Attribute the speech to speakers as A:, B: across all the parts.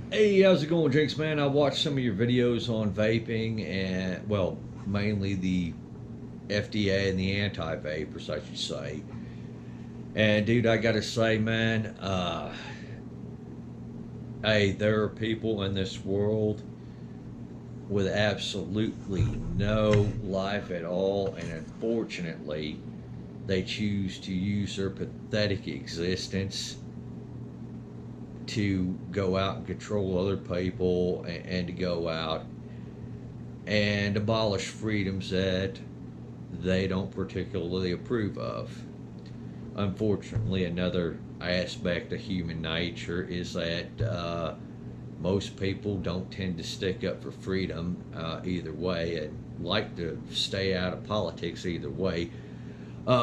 A: Hey, how's it going, Jinks, man? I watched some of your videos on vaping and, well, mainly the FDA and the anti-vapors, I should say. And, dude, I gotta say, man, hey, there are people in this world with absolutely no life at all, and unfortunately, they choose to use their pathetic existence to go out and control other people and to go out and abolish freedoms that they don't particularly approve of. Unfortunately, another aspect of human nature is that most people don't tend to stick up for freedom either way and like to stay out of politics either way.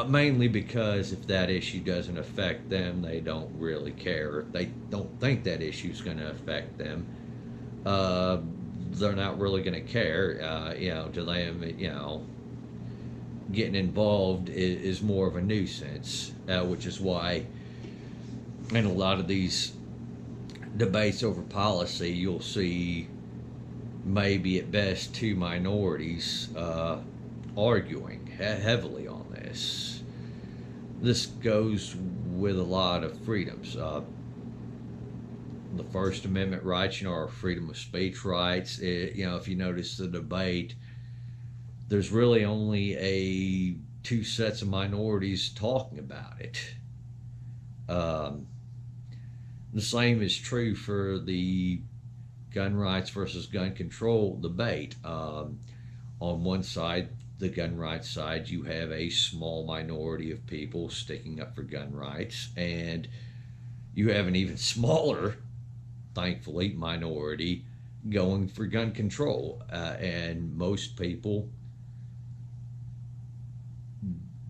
A: Mainly because if that issue doesn't affect them, they don't really care. If they don't think that issue is going to affect them, uh, they're not really going to care. To them, getting involved is more of a nuisance, which is why in a lot of these debates over policy, you'll see maybe at best two minorities arguing heavily on this. This goes with a lot of freedoms. The First Amendment rights, our freedom of speech rights. If you notice the debate, there's really only a two sets of minorities talking about it. Um, the same is true for the gun rights versus gun control debate. On one side, the gun rights side, you have a small minority of people sticking up for gun rights, and you have an even smaller, thankfully, minority going for gun control. And most people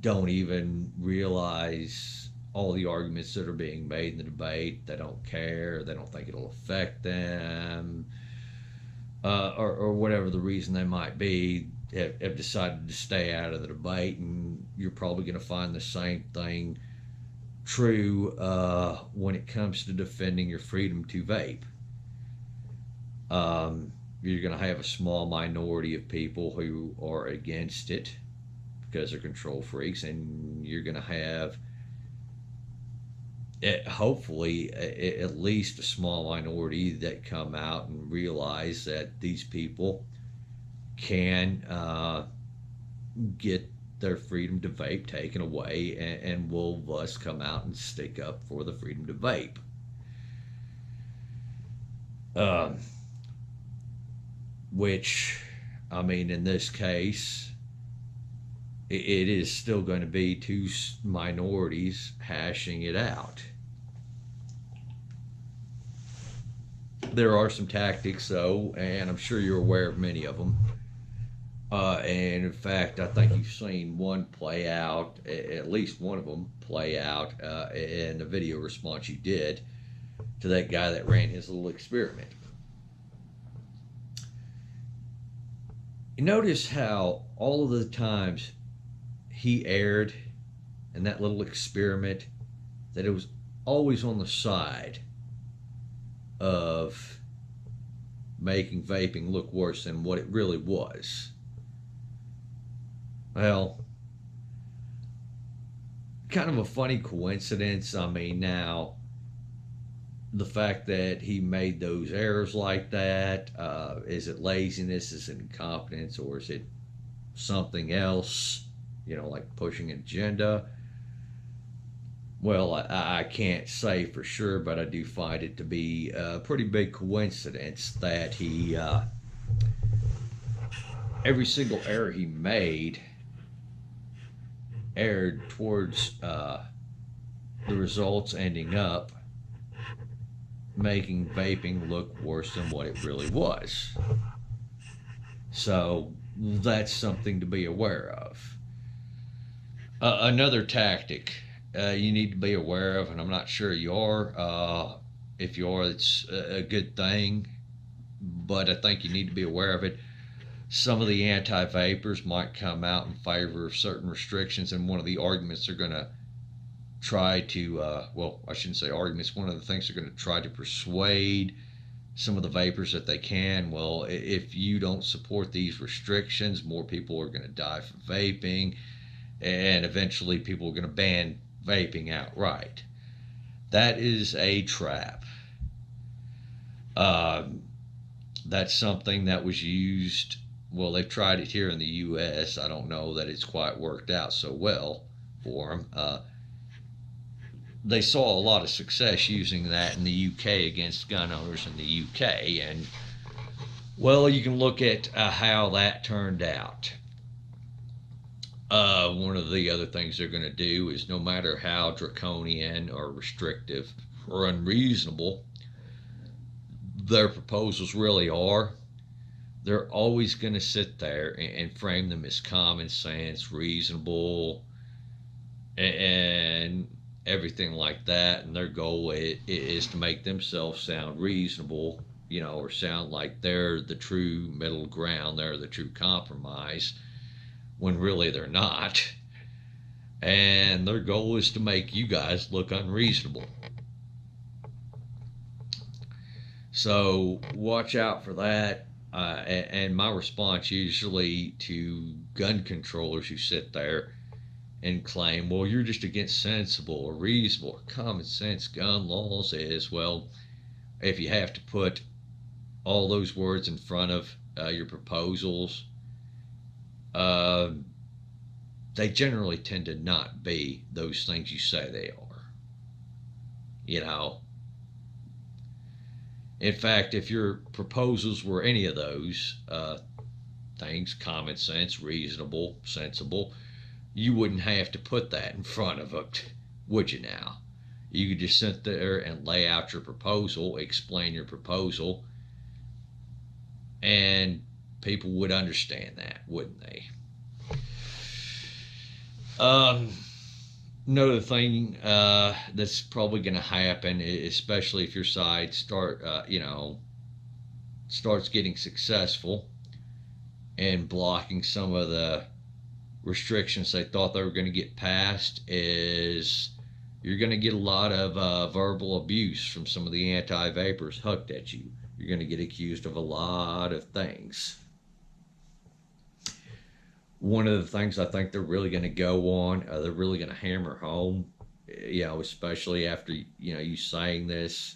A: don't even realize all the arguments that are being made in the debate. They don't care. They don't think it'll affect them, or whatever the reason they might be. Have decided to stay out of the debate, and you're probably going to find the same thing true when it comes to defending your freedom to vape. You're going to have a small minority of people who are against it because they're control freaks, and you're going to have hopefully at least a small minority that come out and realize that these people can get their freedom to vape taken away, and will thus come out and stick up for the freedom to vape. Um, which, I mean, in this case, it is still going to be two minorities hashing it out. There are some tactics, though, and I'm sure you're aware of many of them. And in fact, I think you've seen one play out, at least one of them play out in the video response you did to that guy that ran his little experiment. You notice how all of the times he aired in that little experiment that it was always on the side of making vaping look worse than what it really was. Well, kind of a funny coincidence. I mean, now, the fact that he made those errors like that, is it laziness, is it incompetence, or is it something else, like pushing an agenda? Well, I can't say for sure, but I do find it to be a pretty big coincidence that he, every single error he made, aired towards the results ending up making vaping look worse than what it really was. So that's something to be aware of. Another tactic you need to be aware of, and I'm not sure you are. If you are, it's a good thing, but I think you need to be aware of it. Some of the anti-vapors might come out in favor of certain restrictions, and one of the arguments they're going to try to, well, I shouldn't say arguments, one of the things they're going to try to persuade some of the vapors that they can. Well, if you don't support these restrictions, more people are going to die from vaping, and eventually people are going to ban vaping outright. That is a trap. Um, that's something that was used. Well, they've tried it here in the U.S. I don't know that it's quite worked out so well for them. They saw a lot of success using that in the UK against gun owners in the UK, and well, you can look at how that turned out. One of the other things they're going to do is, no matter how draconian or restrictive or unreasonable their proposals really are, they're always going to sit there and frame them as common sense, reasonable, and everything like that. And their goal is to make themselves sound reasonable, or sound like they're the true middle ground, they're the true compromise, when really they're not. And their goal is to make you guys look unreasonable. So watch out for that. And my response usually to gun controllers who sit there and claim, well, you're just against sensible or reasonable or common sense gun laws, is, well, if you have to put all those words in front of your proposals, they generally tend to not be those things you say they are. In fact, if your proposals were any of those things, common sense, reasonable, sensible, you wouldn't have to put that in front of it, would you now? You could just sit there and lay out your proposal, explain your proposal, and people would understand that, wouldn't they? Another thing that's probably going to happen, especially if your side starts getting successful and blocking some of the restrictions they thought they were going to get passed, is you're going to get a lot of verbal abuse from some of the anti-vapors hooked at you. You're going to get accused of a lot of things. One of the things I think they're really going to go on, they're really going to hammer home, especially after, you saying this,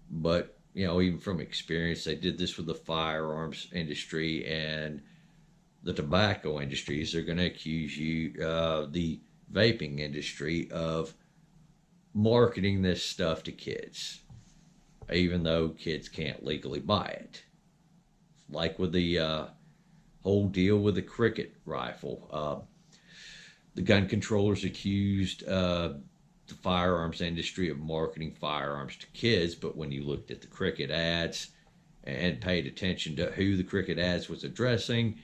A: but, even from experience, they did this with the firearms industry and the tobacco industries. They're going to accuse you, the vaping industry, of marketing this stuff to kids, even though kids can't legally buy it. Like with the whole deal with the cricket rifle. The gun controllers accused the firearms industry of marketing firearms to kids, but when you looked at the cricket ads and paid attention to who the cricket ads was addressing,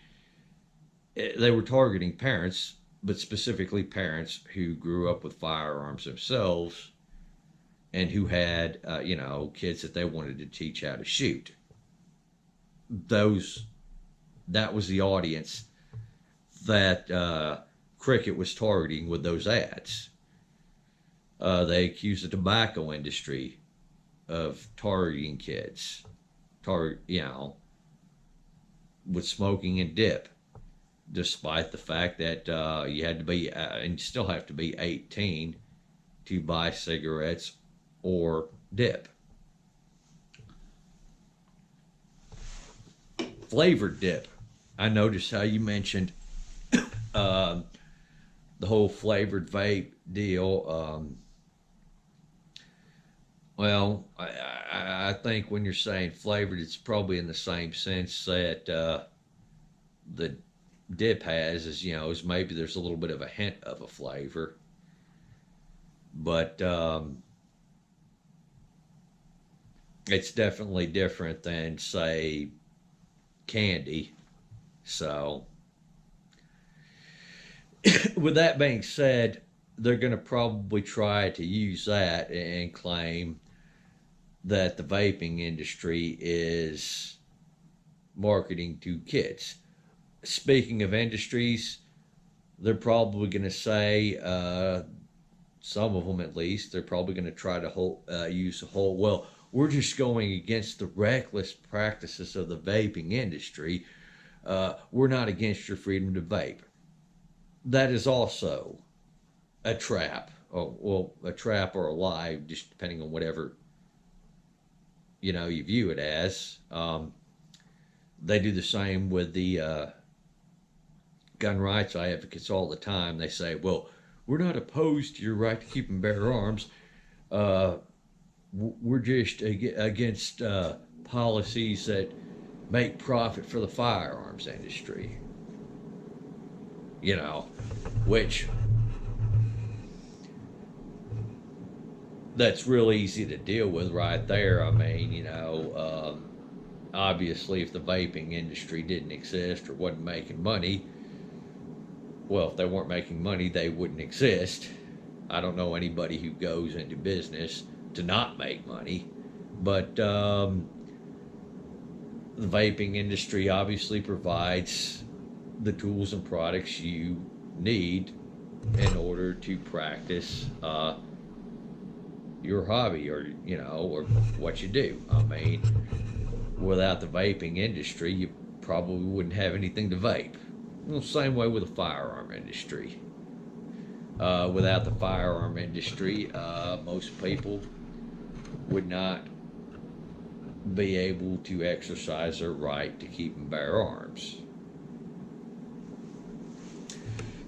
A: they were targeting parents, but specifically parents who grew up with firearms themselves and who had, kids that they wanted to teach how to shoot. That was the audience that cricket was targeting with those ads. They accused the tobacco industry of targeting kids, with smoking and dip, despite the fact that you had to be, and still have to be 18 to buy cigarettes or dip. Flavored dip. I noticed how you mentioned the whole flavored vape deal. Well, I think when you're saying flavored, it's probably in the same sense that the dip has, is maybe there's a little bit of a hint of a flavor, but it's definitely different than, say, candy. So with that being said, they're going to probably try to use that and claim that the vaping industry is marketing to kids. Speaking of industries, they're probably going to say, some of them at least, they're probably going to try to use the whole, well, we're just going against the reckless practices of the vaping industry. We're not against your freedom to vape. That is also a trap. Oh, well, a trap or a lie, just depending on whatever you view it as. They do the same with the gun rights advocates all the time. They say, "Well, we're not opposed to your right to keep and bear arms. Uh, we're just against policies that make profit for the firearms industry." Which that's real easy to deal with right there. I mean, obviously, if the vaping industry didn't exist or wasn't making money, well, if they weren't making money, they wouldn't exist. I don't know anybody who goes into business to not make money, but the vaping industry obviously provides the tools and products you need in order to practice your hobby, or what you do. I mean, without the vaping industry, you probably wouldn't have anything to vape. Well, same way with the firearm industry. Without the firearm industry, most people would not be able to exercise their right to keep and bear arms.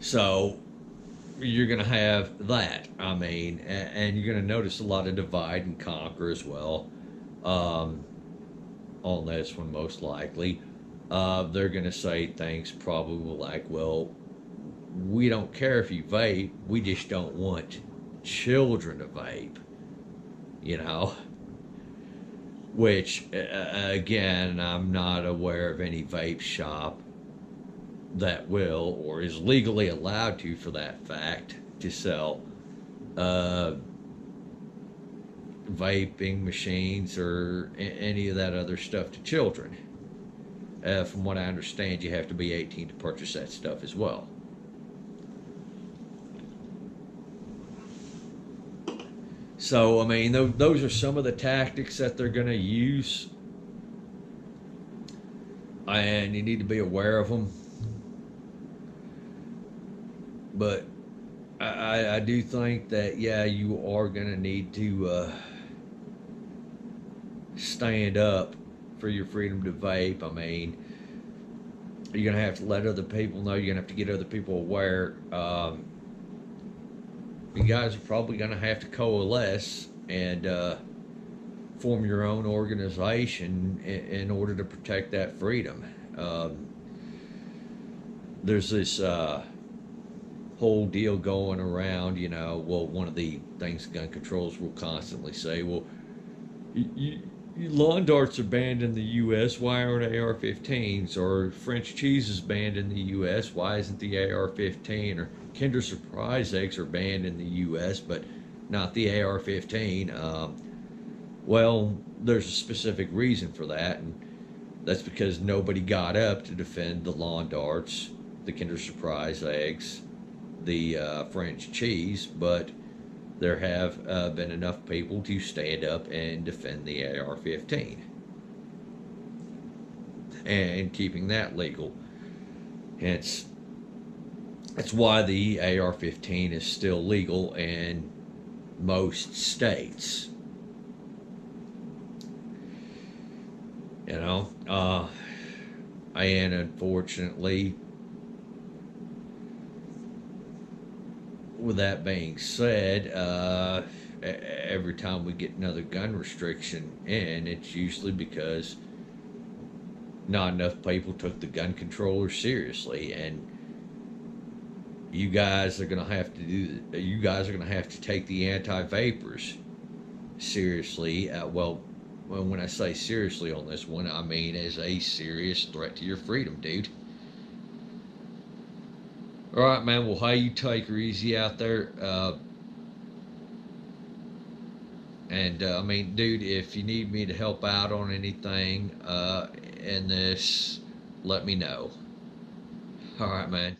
A: So you're going to have that. I mean, and you're going to notice a lot of divide and conquer as well on this one, most likely. They're going to say things probably like, well, we don't care if you vape, we just don't want children to vape, which, again, I'm not aware of any vape shop that will or is legally allowed to, for that fact, to sell vaping machines or any of that other stuff to children. From what I understand, you have to be 18 to purchase that stuff as well. So, I mean, those are some of the tactics that they're going to use, and you need to be aware of them. But I do think that, yeah, you are going to need to stand up for your freedom to vape. I mean, you're going to have to let other people know. You're going to have to get other people aware. You guys are probably going to have to coalesce and form your own organization in order to protect that freedom. There's this whole deal going around, well, one of the things gun controls will constantly say, well, lawn darts are banned in the U.S., why aren't AR-15s? Or French cheese is banned in the U.S., why isn't the AR-15? Or Kinder Surprise eggs are banned in the U.S., but not the AR-15. Well, there's a specific reason for that, and that's because nobody got up to defend the lawn darts, the Kinder Surprise eggs, the French cheese, but there have been enough people to stand up and defend the AR-15 and keeping that legal. Hence, that's why the AR-15 is still legal in most states. And unfortunately, with that being said, every time we get another gun restriction in, it's usually because not enough people took the gun controllers seriously, and you guys are going to have to take the anti-vapors seriously. Well, when I say seriously on this one, I mean as a serious threat to your freedom, dude. All right, man. Well, hey, you take her easy out there. I mean, dude, if you need me to help out on anything in this, let me know. All right, man.